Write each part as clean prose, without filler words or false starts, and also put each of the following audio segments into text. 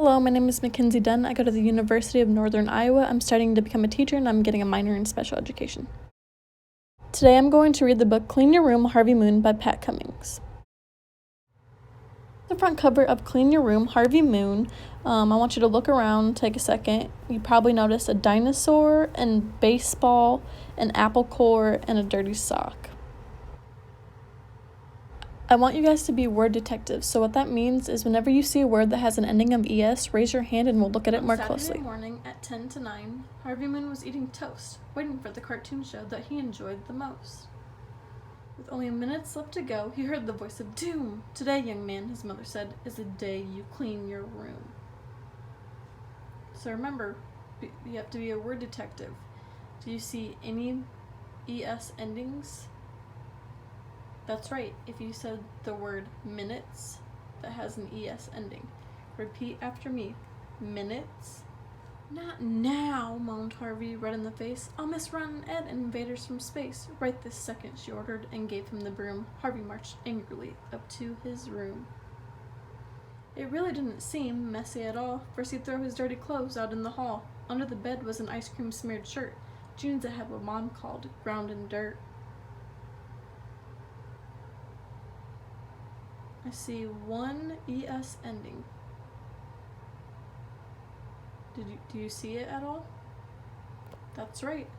Hello, my name is Mackenzie Dunn. I go to the University of Northern Iowa. I'm studying to become a teacher and I'm getting a minor in special education. Today I'm going to read the book Clean Your Room, Harvey Moon by Pat Cummings. The front cover of Clean Your Room, Harvey Moon. I want you to look around, take a second. You probably noticed a dinosaur and baseball, an apple core, and a dirty sock. I want you guys to be word detectives, so what that means is whenever you see a word that has an ending of ES, raise your hand and we'll look at it more closely. Saturday morning at 10 to 9, Harvey Moon was eating toast, waiting for the cartoon show that he enjoyed the most. With only minutes left to go, he heard the voice of doom. "Today, young man," his mother said, "is the day you clean your room." So remember, you have to be a word detective. Do you see any ES endings? That's right, if you said the word minutes, that has an ES ending. Repeat after me. Minutes. "Not now," moaned Harvey, red in the face. "I'll miss Ron and Ed and invaders from space." "Right this second," she ordered, and gave him the broom. Harvey marched angrily up to his room. It really didn't seem messy at all. First he'd throw his dirty clothes out in the hall. Under the bed was an ice cream smeared shirt, jeans that had what Mom called ground in dirt. I see one ES ending. Do you see it at all? That's right.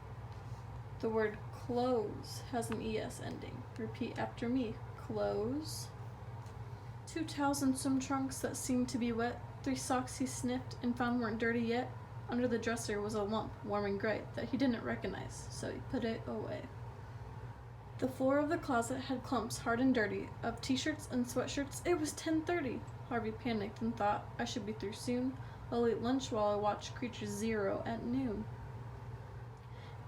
The word clothes has an ES ending. Repeat after me. Clothes. 2 towels and swim trunks that seemed to be wet. 3 socks he sniffed and found weren't dirty yet. Under the dresser was a lump, warm and gray, that he didn't recognize, so he put it away. The floor of the closet had clumps, hard and dirty, of t-shirts and sweatshirts. It was 10:30. Harvey panicked and thought, "I should be through soon. I'll eat lunch while I watch Creature Zero at noon."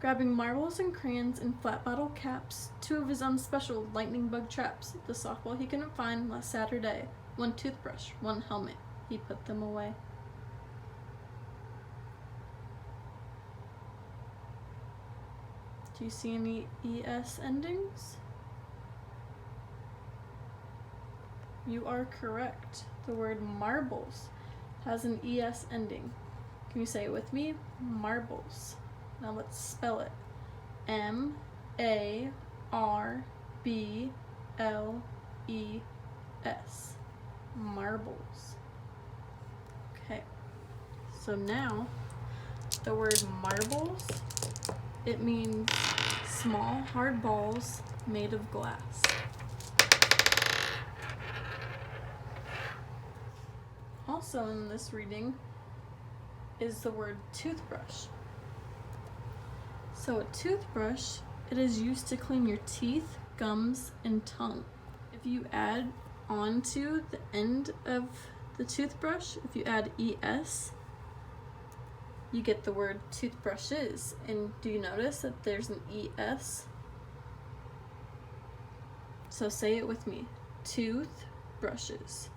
Grabbing marbles and crayons and flat bottle caps, 2 of his own special lightning bug traps, the softball he couldn't find last Saturday, 1 toothbrush, 1 helmet, he put them away. Do you see any ES endings? You are correct. The word marbles has an ES ending. Can you say it with me? Marbles. Now let's spell it. M-A-R-B-L-E-S. Marbles. Okay. So now, the word marbles, it means small, hard balls made of glass. Also in this reading is the word toothbrush. So a toothbrush, it is used to clean your teeth, gums, and tongue. If you add onto the end of the toothbrush, if you add ES, you get the word toothbrushes. And do you notice that there's an ES? So say it with me. Toothbrushes.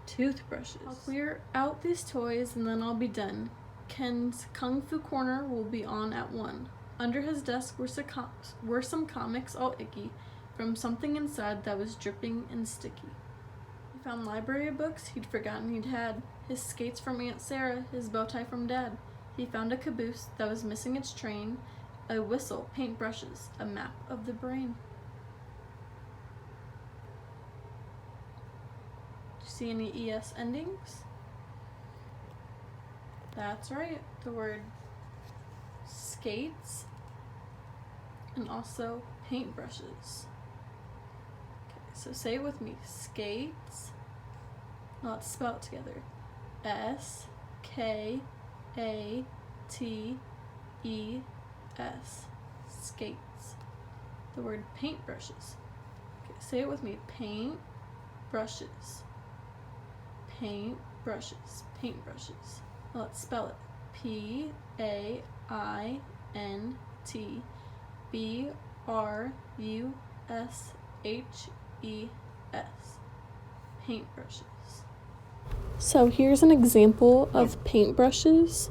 Toothbrushes. I'll clear out these toys and then I'll be done. Ken's Kung Fu Corner will be on at 1. Under his desk were some comics all icky from something inside that was dripping and sticky. He found library books he'd forgotten he'd had. His skates from Aunt Sarah, his bow tie from Dad. He found a caboose that was missing its train, a whistle, paintbrushes, a map of the brain. Do you see any ES endings? That's right, the word skates and also paintbrushes. Okay, so say it with me. Skates. Now let's spell it together. S-K-A-T-E-S. Skates. The word paintbrushes. Okay, say it with me. Paintbrushes. Paintbrushes. Paintbrushes. Now let's spell it. P-A-I-N-T-B-R-U-S-H-E-S. Paintbrushes. So here's an example of paintbrushes.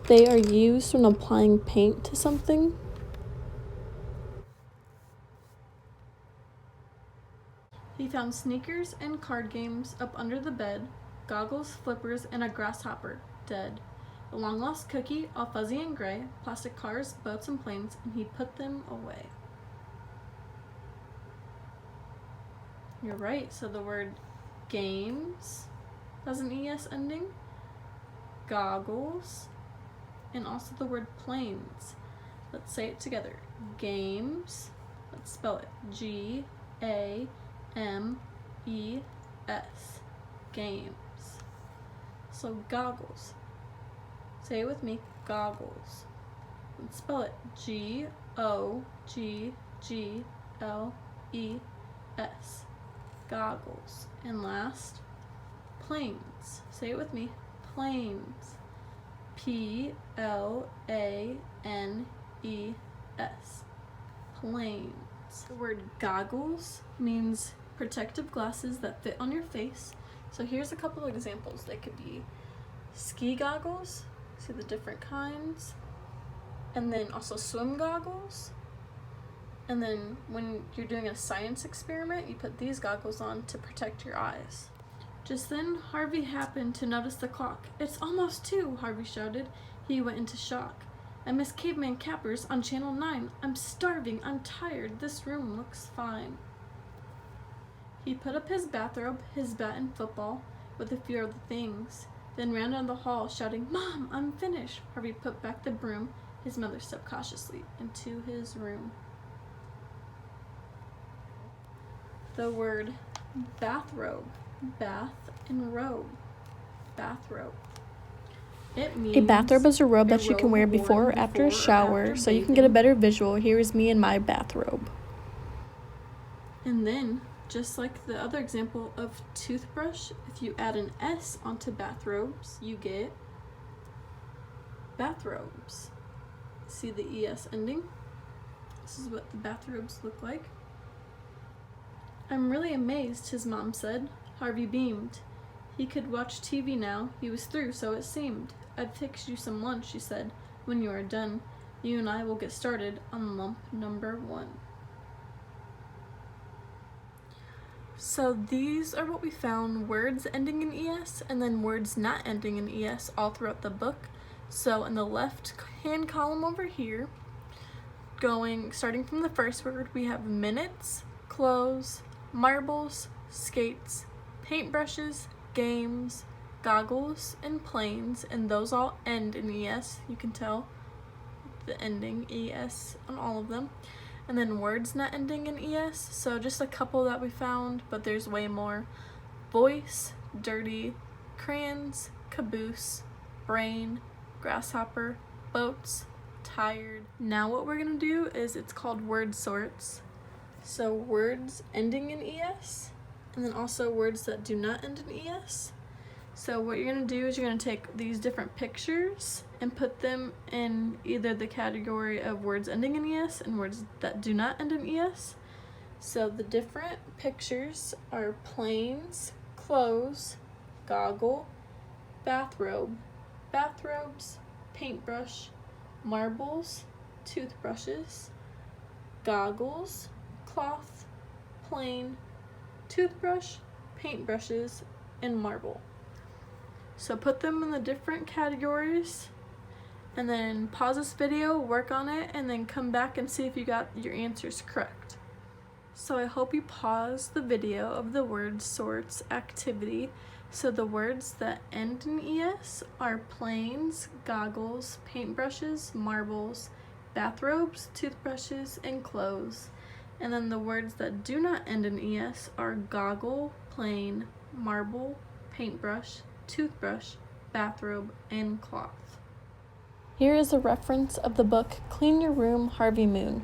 They are used when applying paint to something. He found sneakers and card games up under the bed, goggles, flippers, and a grasshopper, dead. The long-lost cookie, all fuzzy and gray, plastic cars, boats, and planes, and he put them away. You're right, so the word games has an ES ending, goggles, and also the word planes. Let's say it together. Games, let's spell it Games, games. So goggles, say it with me, goggles. Let's spell it Goggles, goggles. And last, planes, say it with me, planes, Planes, planes. The word goggles means protective glasses that fit on your face. So here's a couple of examples. They could be ski goggles, see the different kinds, and then also swim goggles. And then when you're doing a science experiment, you put these goggles on to protect your eyes. Just then, Harvey happened to notice the clock. "It's almost 2, Harvey shouted. He went into shock. "I miss Caveman Cappers on Channel 9. I'm starving, I'm tired, this room looks fine." He put up his bathrobe, his bat and football, with a few other things, then ran down the hall shouting, "Mom, I'm finished." Harvey put back the broom. His mother stepped cautiously into his room. The word bathrobe, bath and robe, bathrobe. It means A bathrobe is a robe that you can wear before or after a shower, so you can get a better visual. Here is me in my bathrobe. And then, just like the other example of toothbrush, if you add an S onto bathrobes, you get bathrobes. See the ES ending? This is what the bathrobes look like. "I'm really amazed," his mom said. Harvey beamed. He could watch TV now. He was through, so it seemed. "I've fixed you some lunch," she said. "When you are done, you and I will get started on lump number 1. So these are what we found, words ending in ES and then words not ending in ES all throughout the book. So in the left hand column over here, starting from the first word, we have minutes, clothes, marbles, skates, paintbrushes, games, goggles, and planes, and those all end in ES. You can tell the ending ES on all of them. And then words not ending in ES, so just a couple that we found, but there's way more. Voice, dirty, crayons, caboose, brain, grasshopper, boats, tired. Now what we're gonna do is, it's called word sorts. So words ending in ES, and then also words that do not end in ES. So what you're going to do is you're going to take these different pictures and put them in either the category of words ending in ES and words that do not end in ES. So the different pictures are planes, clothes, goggle, bathrobe, bathrobes, paintbrush, marbles, toothbrushes, goggles, cloth, plane, toothbrush, paintbrushes, and marble. So put them in the different categories and then pause this video, work on it, and then come back and see if you got your answers correct. So I hope you pause the video of the word sorts activity. So the words that end in ES are planes, goggles, paintbrushes, marbles, bathrobes, toothbrushes, and clothes. And then the words that do not end in ES are goggle, plane, marble, paintbrush, toothbrush, bathrobe, and cloth. Here is a reference of the book Clean Your Room, Harvey Moon.